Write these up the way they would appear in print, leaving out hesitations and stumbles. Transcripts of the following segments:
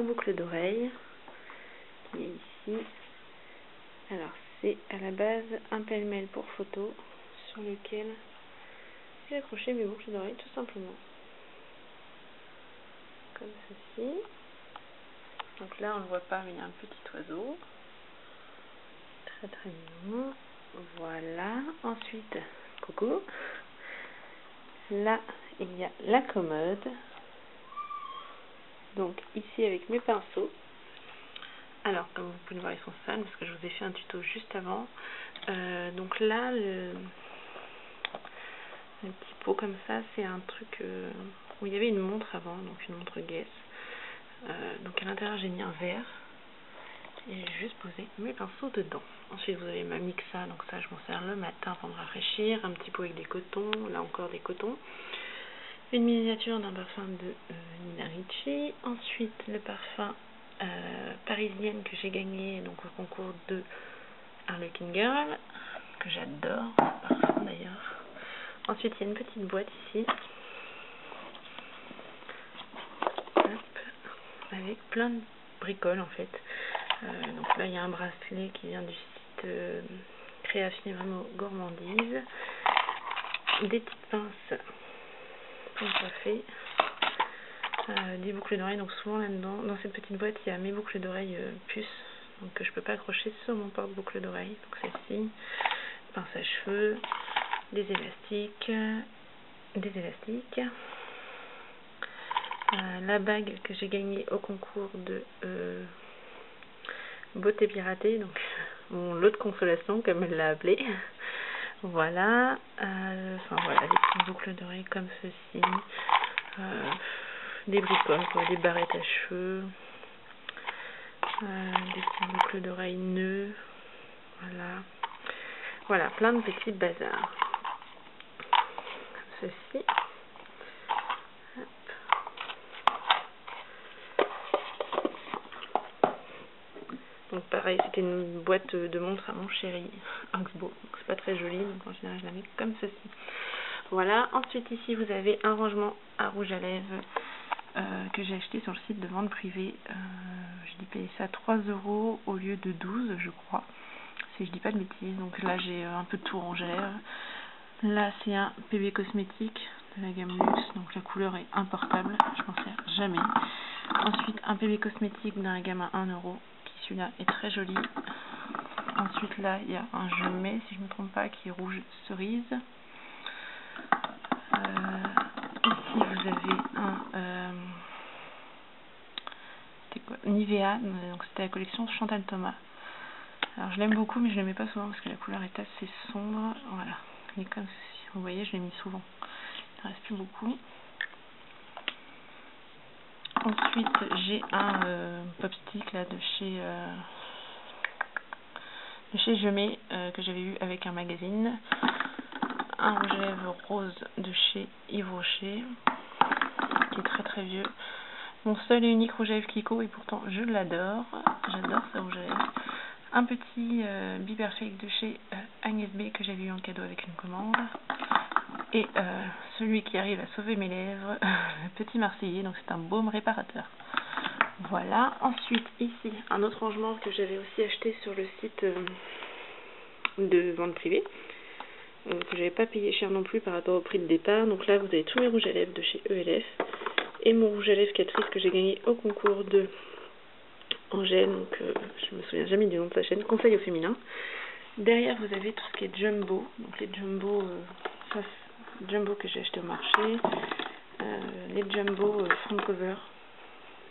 boucle d'oreille qui est ici. Alors c'est à la base un pêle-mêle pour photo sur lequel j'ai accroché mes boucles d'oreilles tout simplement. Comme ceci. Donc là on ne le voit pas mais il y a un petit oiseau. Très très mignon. Voilà. Ensuite, coucou. Là il y a la commode. Donc ici avec mes pinceaux. Alors comme vous pouvez le voir ils sont sales parce que je vous ai fait un tuto juste avant. Donc là le petit pot comme ça c'est un truc où il y avait une montre avant, donc une montre Guess. Donc à l'intérieur j'ai mis un verre et j'ai juste posé mes pinceaux dedans. Ensuite vous avez ma mixa, donc ça je m'en sers le matin avant de rafraîchir. Un petit pot avec des cotons, là encore des cotons. Une miniature d'un parfum de Nina Ricci. Ensuite le parfum parisienne que j'ai gagné donc au concours de Harlequin Girl, que j'adore ce parfum d'ailleurs. Ensuite il y a une petite boîte ici. Hop, avec plein de bricoles en fait. Donc là il y a un bracelet qui vient du site Création vraiment gourmandise. Des petites pinces pour coiffer. Des boucles d'oreilles, donc souvent là-dedans, dans cette petite boîte, il y a mes boucles d'oreilles puces, donc que je peux pas accrocher sur mon porte-boucle d'oreilles. Donc celle-ci, pince à cheveux, des élastiques, la bague que j'ai gagnée au concours de beauté piratée, donc mon lot de consolation comme elle l'a appelé. Voilà, enfin voilà, des petites boucles d'oreilles comme ceci. Des bricoles, quoi, des barrettes à cheveux, des petites boucles d'oreilles nœuds, voilà, plein de petits bazars. Comme ceci. Hop. Donc pareil, c'était une boîte de montre à mon chéri, Oxbow. Donc c'est pas très joli, donc en général je la mets comme ceci. Voilà, ensuite ici vous avez un rangement à rouge à lèvres que j'ai acheté sur le site de vente privée. Je payé ça 3 € au lieu de 12 je crois, si je dis pas de bêtises. Donc là j'ai un peu de tout rouge à lèvres. Là c'est un PB Cosmétique de la gamme Luxe, donc la couleur est importable, je m'en sers jamais. Ensuite un PB Cosmétique dans la gamme à 1 €, qui celui-là est très joli. Ensuite là il y a un jumet, si je ne me trompe pas, qui est rouge cerise. Ici vous avez un c'était quoi, Nivea, donc c'était la collection Chantal Thomas. Alors je l'aime beaucoup mais je ne le mets pas souvent parce que la couleur est assez sombre. Voilà, il est comme ceci, vous voyez je l'ai mis souvent, il ne reste plus beaucoup. Ensuite j'ai un pop stick là de chez Jumet que j'avais eu avec un magazine. Un rouge à lèvres rose de chez Yves Rocher qui est très très vieux. Mon seul et unique rouge à lèvres Kiko et pourtant je l'adore. J'adore ce rouge à lèvres. Un petit Be Perfect de chez Agnès B que j'avais eu en cadeau avec une commande. Et celui qui arrive à sauver mes lèvres, le petit Marseillais, donc c'est un baume réparateur. Voilà. Ensuite ici un autre rangement que j'avais aussi acheté sur le site de vente privée. Que j'avais pas payé cher non plus par rapport au prix de départ. Donc là vous avez tous mes rouges à lèvres de chez ELF et mon rouge à lèvres Catrice que j'ai gagné au concours de Angèle, donc je me souviens jamais du nom de sa chaîne, Conseil au féminin. Derrière vous avez tout ce qui est jumbo, donc les jumbo, jumbo que j'ai acheté au marché, les jumbo front cover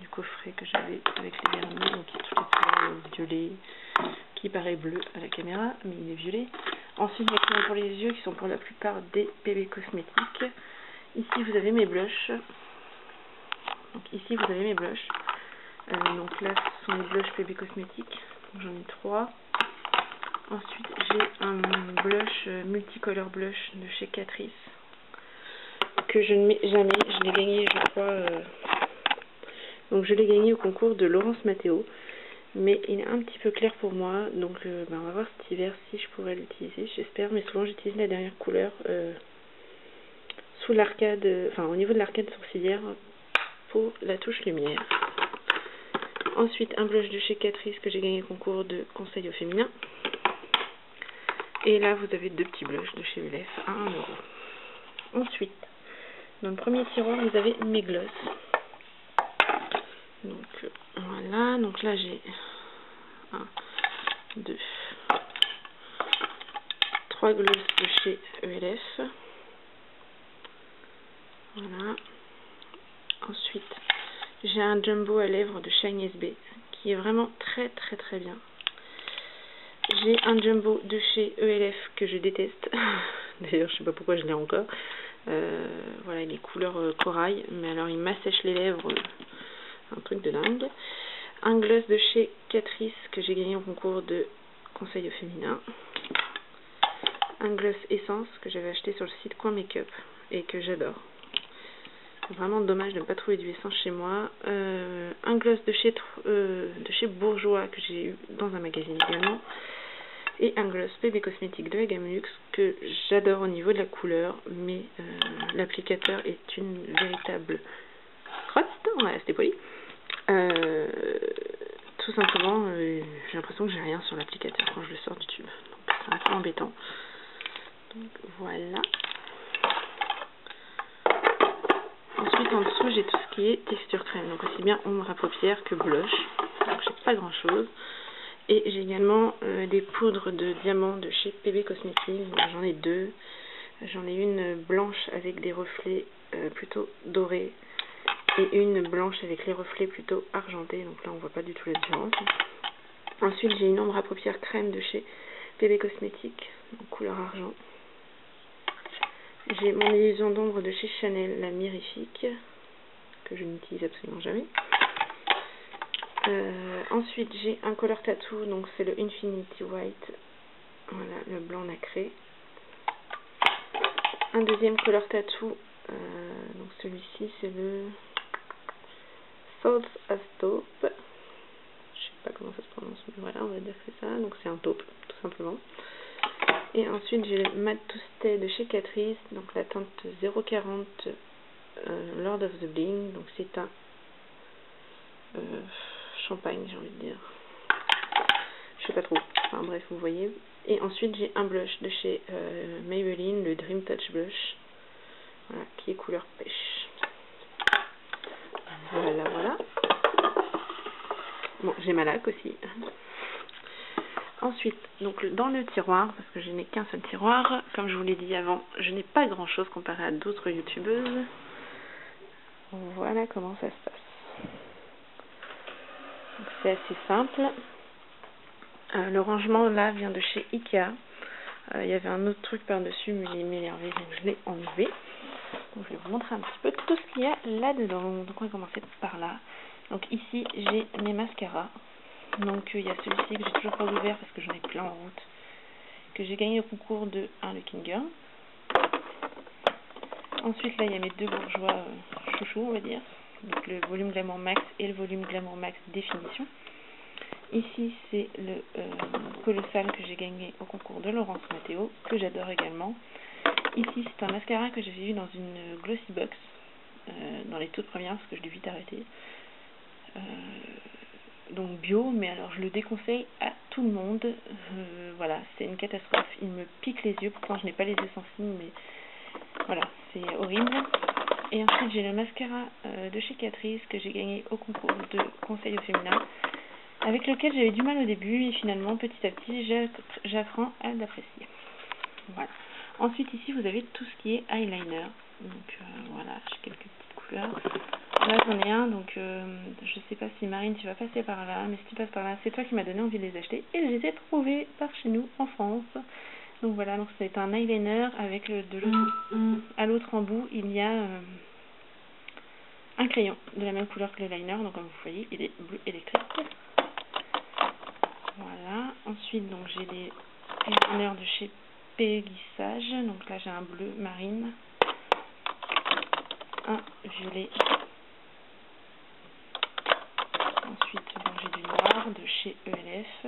du coffret que j'avais avec les vernis, donc qui est tout les violet, qui paraît bleu à la caméra mais il est violet. Ensuite les crayons pour les yeux qui sont pour la plupart des PB Cosmétiques. Ici vous avez mes blushs. Donc ici vous avez mes blushs. Donc là ce sont les blushs PB Cosmétiques. J'en ai 3. Ensuite j'ai un blush multicolore blush de chez Catrice que je ne mets jamais. Je l'ai gagné je crois. Donc je l'ai gagné au concours de Laurence Mathéo. Mais il est un petit peu clair pour moi, donc on va voir cet hiver si je pourrais l'utiliser, j'espère. Mais souvent j'utilise la dernière couleur sous l'arcade, enfin au niveau de l'arcade sourcilière pour la touche lumière. Ensuite, un blush de chez Catrice que j'ai gagné le concours de conseil au féminin. Et là, vous avez 2 petits blushs de chez ELF à 1 €. Ensuite, dans le premier tiroir, vous avez mes glosses. Donc, voilà. Donc là, j'ai 1, 2, 3 glosses de chez ELF. Voilà. Ensuite, j'ai un jumbo à lèvres de Shine SB qui est vraiment très très très bien. J'ai un jumbo de chez ELF que je déteste. D'ailleurs, je sais pas pourquoi je l'ai encore. Voilà, il est couleur corail, mais alors il m'assèche les lèvres, un truc de dingue. Un gloss de chez Catrice que j'ai gagné au concours de conseil au féminin. Un gloss essence que j'avais acheté sur le site Coin Makeup et que j'adore. Vraiment dommage de ne pas trouver du essence chez moi. Un gloss de chez Bourjois que j'ai eu dans un magazine également. Et un gloss Bébé Cosmétique de la gamme Luxe que j'adore au niveau de la couleur, mais l'applicateur est une véritable crotte, on va rester poli. Tout simplement, j'ai l'impression que j'ai rien sur l'applicateur quand je le sors du tube. Donc c'est un peu embêtant. Donc voilà. Ensuite en dessous j'ai tout ce qui est texture crème, donc aussi bien ombre à paupières que blush. Donc j'ai pas grand chose. Et j'ai également des poudres de diamants de chez PB Cosmetics. J'en ai 2. J'en ai une blanche avec des reflets plutôt dorés et une blanche avec les reflets plutôt argentés. Donc là on voit pas du tout la différence. Ensuite j'ai une ombre à paupières crème de chez PB Cosmetics, donc couleur argent. J'ai mon illusion d'ombre de chez Chanel, la Mirifique, que je n'utilise absolument jamais. Ensuite j'ai un color tattoo, donc c'est le Infinity White, voilà, le blanc nacré. Un deuxième color tattoo, donc celui-ci c'est le Thoughts of Taupe, je sais pas comment ça se prononce, mais voilà, on va dire que c'est ça, donc c'est un taupe tout simplement. Et ensuite j'ai le Matte to Stay de chez Catrice, donc la teinte 040 Lord of the Bling, donc c'est un champagne, j'ai envie de dire, je sais pas trop, enfin bref vous voyez. Et ensuite j'ai un blush de chez Maybelline, le Dream Touch Blush, voilà, qui est couleur pêche. Voilà, voilà. Bon, j'ai ma laque aussi. Ensuite, donc dans le tiroir, parce que je n'ai qu'un seul tiroir, comme je vous l'ai dit avant, je n'ai pas grand chose comparé à d'autres youtubeuses. Voilà comment ça se passe. C'est assez simple. Le rangement là vient de chez Ikea. Il y avait un autre truc par-dessus, mais il m'énervait, donc je l'ai enlevé. Donc je vais vous montrer un petit peu tout ce qu'il y a là-dedans. Donc on va commencer par là. Donc ici j'ai mes mascaras. Donc il y a celui-ci que j'ai toujours pas ouvert parce que j'en ai plein en route, que j'ai gagné au concours de Looking Girl. Ensuite là il y a mes 2 bourgeois chouchous on va dire. Donc le volume Glamour Max et le volume Glamour Max Définition. Ici c'est le Colossal que j'ai gagné au concours de Laurence Mathéo, que j'adore également. Ici c'est un mascara que j'avais vu dans une Glossy Box, dans les toutes premières parce que je l'ai vite arrêté. Donc bio, mais alors je le déconseille à tout le monde. Voilà, c'est une catastrophe, il me pique les yeux, pourtant je n'ai pas les yeux sensibles, mais voilà, c'est horrible. Et ensuite j'ai le mascara de chez Catrice que j'ai gagné au concours de conseil au féminin, avec lequel j'avais du mal au début et finalement petit à petit j'apprends à l'apprécier. Voilà. Ensuite ici vous avez tout ce qui est eyeliner, donc voilà, j'ai quelques petites couleurs. Là j'en ai un, donc je sais pas si Marine tu vas passer par là, mais si tu passes par là, c'est toi qui m'as donné envie de les acheter et je les ai trouvés par chez nous en France. Donc voilà, donc c'est un eyeliner avec à l'autre embout il y a un crayon de la même couleur que le liner, donc comme vous voyez il est bleu électrique. Voilà, ensuite donc j'ai des eyeliners de chez Pégissage, donc là j'ai un bleu marine, un violet. Ensuite, j'ai du noir de chez ELF,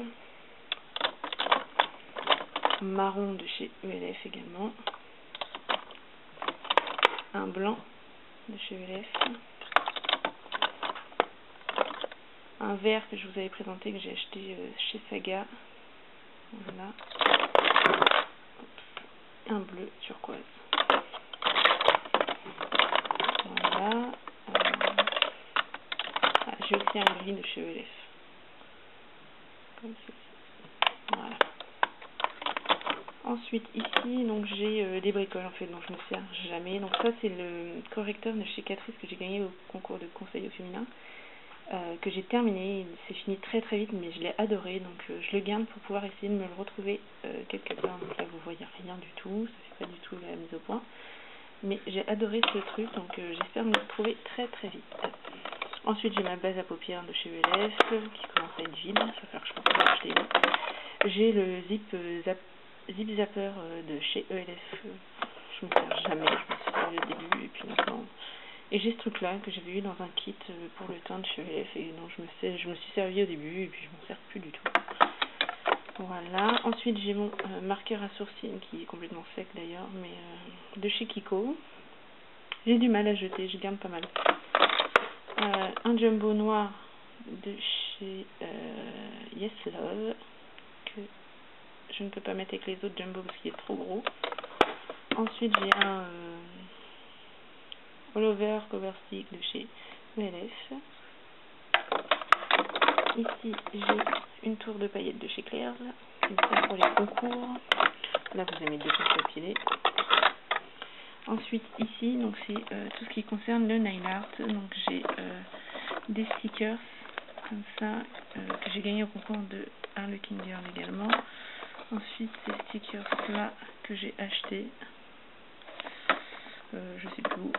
marron de chez ELF également, un blanc de chez ELF, un vert que je vous avais présenté, que j'ai acheté chez Saga. Voilà. Un bleu turquoise. Voilà. J'ai aussi un gris de chez ELF. Comme ceci. Voilà. Ensuite ici, donc j'ai des bricoles en fait dont je ne me sers jamais. Donc ça c'est le correcteur de chez Catrice que j'ai gagné au concours de conseil au féminin. Que j'ai terminé, c'est fini très très vite mais je l'ai adoré, donc je le garde pour pouvoir essayer de me le retrouver quelque part. Donc là vous voyez rien du tout, ça fait pas du tout la mise au point, mais j'ai adoré ce truc, donc j'espère me le retrouver très très vite. Ensuite j'ai ma base à paupières de chez ELF qui commence à être vide, ça va faire que je pense que l'acheter. J'ai le zip zapper de chez ELF, je me sers jamais, je me suis servi au début et puis maintenant. Et j'ai ce truc là que j'avais eu dans un kit pour le teint de chez ELF et dont je me suis servi au début et puis je m'en sers plus du tout. Voilà. Ensuite j'ai mon marqueur à sourcils qui est complètement sec d'ailleurs, mais de chez Kiko. J'ai du mal à jeter, je garde pas mal. Un jumbo noir de chez Yes Love que je ne peux pas mettre avec les autres jumbo parce qu'il est trop gros. Ensuite j'ai un all over cover stick de chez ELF. Ici j'ai une tour de paillettes de chez Claire's qui me sert pour les concours. Là vous avez mes deux pinceaux à piler. Ensuite ici donc c'est tout ce qui concerne le nail art. Donc j'ai des stickers comme ça que j'ai gagné au concours de Harlequin Girl également. Ensuite ces stickers là que j'ai acheté, je sais plus où.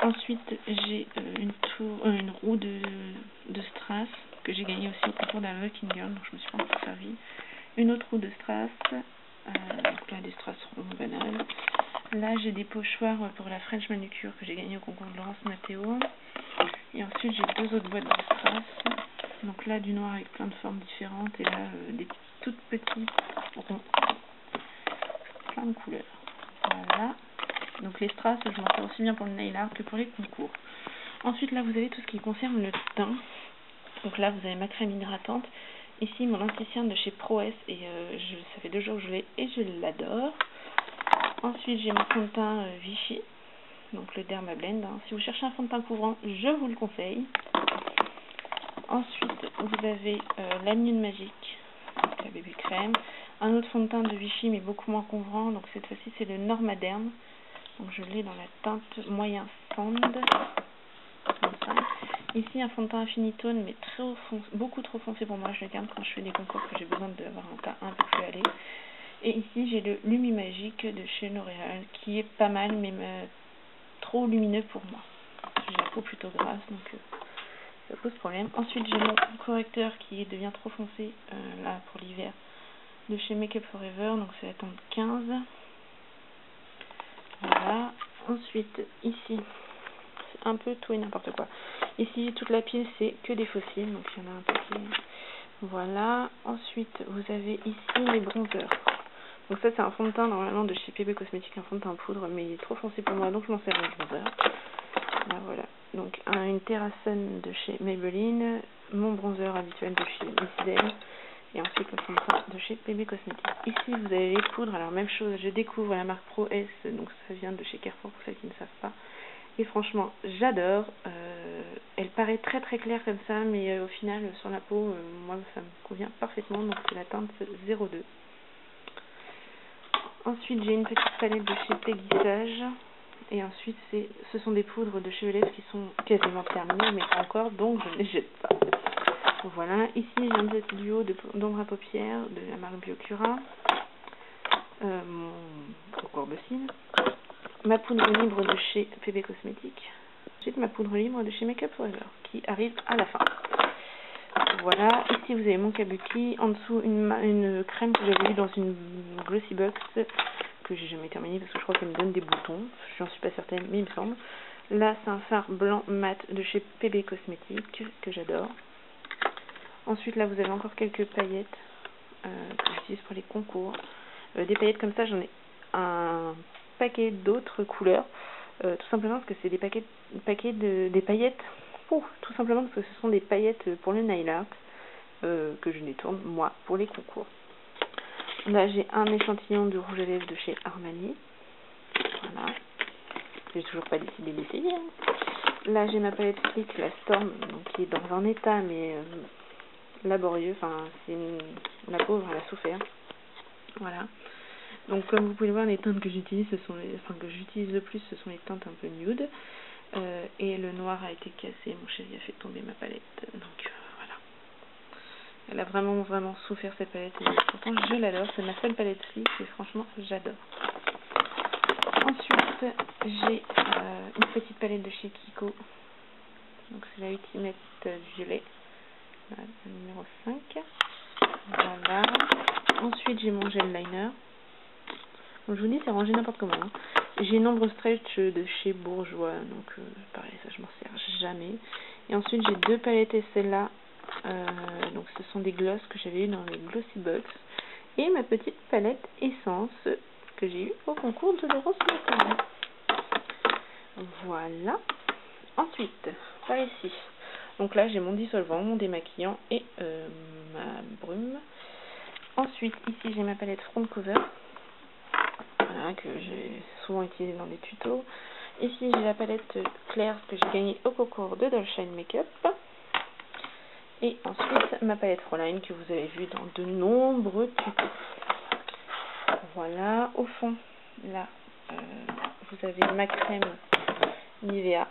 Ensuite j'ai une roue de strass que j'ai gagné aussi au concours d'Harlequin Girl, donc je me suis pas encore servi. Une autre roue de strass, donc là des strass ronds banales. Là j'ai des pochoirs pour la French manucure que j'ai gagné au concours de Laurence Mathéo. Et ensuite j'ai deux autres boîtes de strass. Donc là du noir avec plein de formes différentes et là des toutes petites ronds. Plein de couleurs. Voilà. Donc les strass je m'en sers aussi bien pour le nail art que pour les concours. Ensuite là vous avez tout ce qui concerne le teint. Donc là vous avez ma crème hydratante. Ici mon anti-cerne de chez Proès et ça fait 2 jours que je l'ai et je l'adore. Ensuite j'ai mon fond de teint Vichy, donc le Derma Blend. Si vous cherchez un fond de teint couvrant, je vous le conseille. Ensuite vous avez la Nude Magique, donc la bébé crème. Un autre fond de teint de Vichy mais beaucoup moins couvrant, donc cette fois-ci c'est le Normaderm. Donc je l'ai dans la teinte moyen sand. Comme ça. Ici un fond de teint Infinitone mais beaucoup trop foncé pour moi, je le garde quand je fais des concours que j'ai besoin d'avoir un teint un peu plus allé. Et ici j'ai le Lumi Magique de chez L'Oréal qui est pas mal mais trop lumineux pour moi. J'ai la peau plutôt grasse donc ça pose problème. Ensuite j'ai mon correcteur qui devient trop foncé là pour l'hiver de chez Make Up For Ever, donc c'est la teinte 15. Voilà. Ensuite ici c'est un peu tout et n'importe quoi. Ici toute la pile c'est que des fossiles, donc il y en a un paquet. Voilà. Ensuite vous avez ici les bronzers. Donc ça c'est un fond de teint normalement de chez PB Cosmetics, un fond de teint poudre, mais il est trop foncé pour moi donc je m'en sers en bronzer. Là voilà. Donc une Terrasun de chez Maybelline, mon bronzer habituel de chez Miss Dale, et ensuite le fond de teint de chez PB Cosmetics. Ici vous avez les poudres, alors même chose, je découvre la marque Pro S, donc ça vient de chez Carrefour pour celles qui ne savent pas. Et franchement j'adore, elle paraît très très claire comme ça, mais au final sur la peau, moi ça me convient parfaitement, donc c'est la teinte 02. Ensuite j'ai une petite palette de chez Peggy Sage. Et ensuite ce sont des poudres de chez ELF qui sont quasiment terminées mais pas encore, donc je ne les jette pas. Voilà, ici j'ai un petit duo d'ombre à paupières de la marque Biocura. Mon concours de cils. Ma poudre libre de chez PB Cosmetics. Ensuite ma poudre libre de chez Make Up For Ever qui arrive à la fin. Voilà, ici vous avez mon kabuki, en dessous une crème que j'avais eue dans une glossy box que j'ai jamais terminé parce que je crois qu'elle me donne des boutons, j'en suis pas certaine mais il me semble. Là c'est un fard blanc mat de chez PB Cosmetics que j'adore. Ensuite là vous avez encore quelques paillettes que j'utilise pour les concours. Des paillettes comme ça j'en ai un paquet d'autres couleurs, tout simplement parce que c'est des paillettes tout simplement parce que ce sont des paillettes pour le nail art que je détourne moi pour les concours. Là j'ai un échantillon de rouge à lèvres de chez Armani. Voilà. J'ai toujours pas décidé d'essayer. Là j'ai ma palette Flick, la Storm, donc, qui est dans un état mais laborieux. Enfin, la pauvre, elle a souffert. Voilà. Donc comme vous pouvez le voir, les teintes que j'utilise, que j'utilise le plus, ce sont les teintes un peu nude. Et le noir a été cassé, mon chéri a fait tomber ma palette. Donc voilà. Elle a vraiment souffert cette palette. Et pourtant je l'adore, c'est ma seule palette Flick et franchement j'adore. Ensuite j'ai une petite palette de chez Kiko. Donc c'est la Ultimate Violet. Voilà, le numéro 5. Voilà. Ensuite j'ai mon gel liner. Donc, je vous dis, c'est rangé n'importe comment. Hein. J'ai une ombre stretch de chez Bourjois, donc pareil, ça je m'en sers jamais. Et ensuite j'ai deux palettes Essella, donc ce sont des glosses que j'avais eu dans les Glossy Box. Et ma petite palette Essence que j'ai eu au concours de l'Euro Smartphone. Voilà. Ensuite, par ici. Donc là j'ai mon dissolvant, mon démaquillant et ma brume. Ensuite ici j'ai ma palette Front Cover. Voilà, que j'ai souvent utilisé dans des tutos. Ici j'ai la palette claire que j'ai gagnée au concours de Dolce & Makeup. Et ensuite ma palette Fräulein que vous avez vue dans de nombreux tutos. Voilà, au fond là vous avez ma crème Nivea,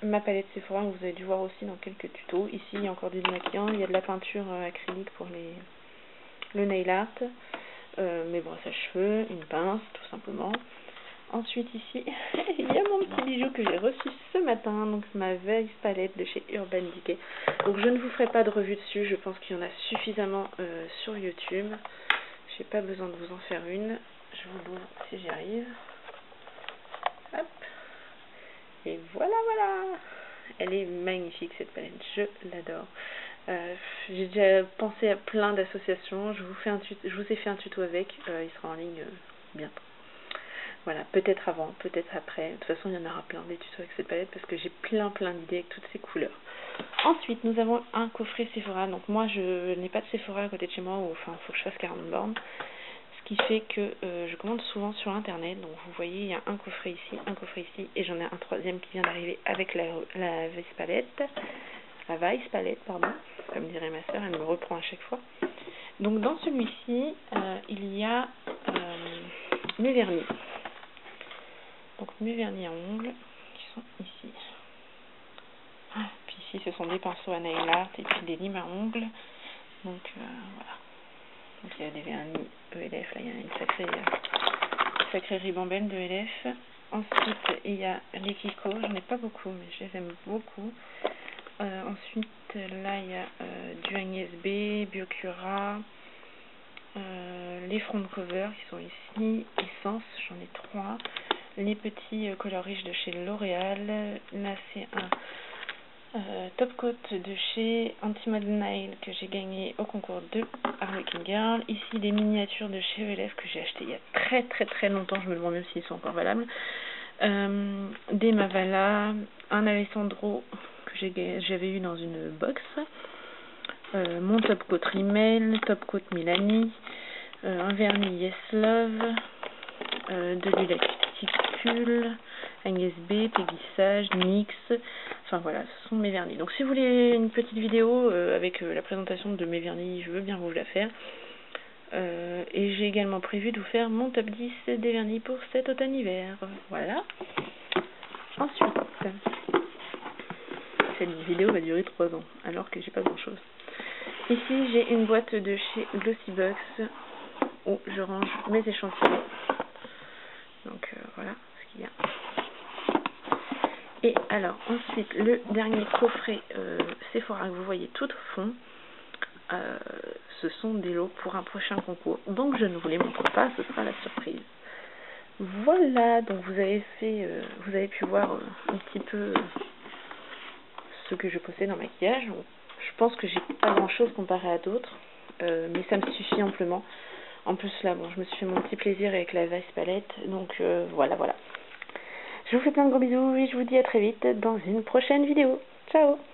ma palette Sephora que vous avez dû voir aussi dans quelques tutos. Ici il y a encore du démaquillant, il y a de la peinture acrylique pour le nail art. Mes brosses à cheveux, une pince tout simplement. Ensuite ici il y a mon petit bijou que j'ai reçu ce matin, donc ma Vice palette de chez Urban Decay. Donc je ne vous ferai pas de revue dessus, je pense qu'il y en a suffisamment sur YouTube. J'ai pas besoin de vous en faire une. Je vous l'ouvre si j'y arrive. Hop. Et voilà. Elle est magnifique cette palette, je l'adore. J'ai déjà pensé à plein d'associations. Je vous ai fait un tuto avec, il sera en ligne bientôt. Voilà, peut-être avant, peut-être après. De toute façon, il y en aura plein des tutos avec cette palette parce que j'ai plein d'idées avec toutes ces couleurs. Ensuite, nous avons un coffret Sephora. Donc moi, je n'ai pas de Sephora à côté de chez moi, enfin, il faut que je fasse 40 bornes. Ce qui fait que je commande souvent sur internet. Donc vous voyez, il y a un coffret ici, et j'en ai un troisième qui vient d'arriver avec la Vice palette. La Vice palette, pardon, comme dirait ma soeur, elle me reprend à chaque fois. Donc dans celui-ci, il y a mes vernis. Donc mes vernis à ongles qui sont ici. Puis ici, ce sont des pinceaux à nail art et puis des limes à ongles. Donc voilà. Donc il y a des vernis ELF, là il y a une sacrée ribambelle de ELF. Ensuite il y a les Kiko, j'en ai pas beaucoup mais je les aime beaucoup. Ensuite là il y a du Agnès B, Biocura, les front cover qui sont ici, Essence, j'en ai 3. Les petits color riches de chez L'Oréal. Là c'est un top coat de chez Anti-Mode Nail que j'ai gagné au concours de Harlequin Girl. Ici des miniatures de chez ELF que j'ai acheté il y a très longtemps, je me demande même s'ils sont encore valables. Des Mavala, un Alessandro que j'avais eu dans une box, mon top coat Rimmel, top coat Milani, un vernis Yes Love, de l'huile à cuticule, Agnès B, Peggy Sage, NYX, enfin voilà, ce sont mes vernis. Donc si vous voulez une petite vidéo avec la présentation de mes vernis, je veux bien vous la faire. Et j'ai également prévu de vous faire mon top 10 des vernis pour cet automne-hiver. Voilà. Ensuite, cette vidéo va durer 3 ans, alors que j'ai pas grand chose. Ici j'ai une boîte de chez Glossy Box où je range mes échantillons. Donc voilà ce qu'il y a. Et alors ensuite le dernier coffret Sephora que vous voyez tout au fond, ce sont des lots pour un prochain concours. Donc je ne vous les montre pas, ce sera la surprise. Voilà, donc vous avez pu voir un petit peu ce que je possède en maquillage. Je pense que j'ai pas grand chose comparé à d'autres, mais ça me suffit amplement. En plus là, bon, je me suis fait mon petit plaisir avec la Vice palette, donc voilà. Je vous fais plein de gros bisous et je vous dis à très vite dans une prochaine vidéo. Ciao!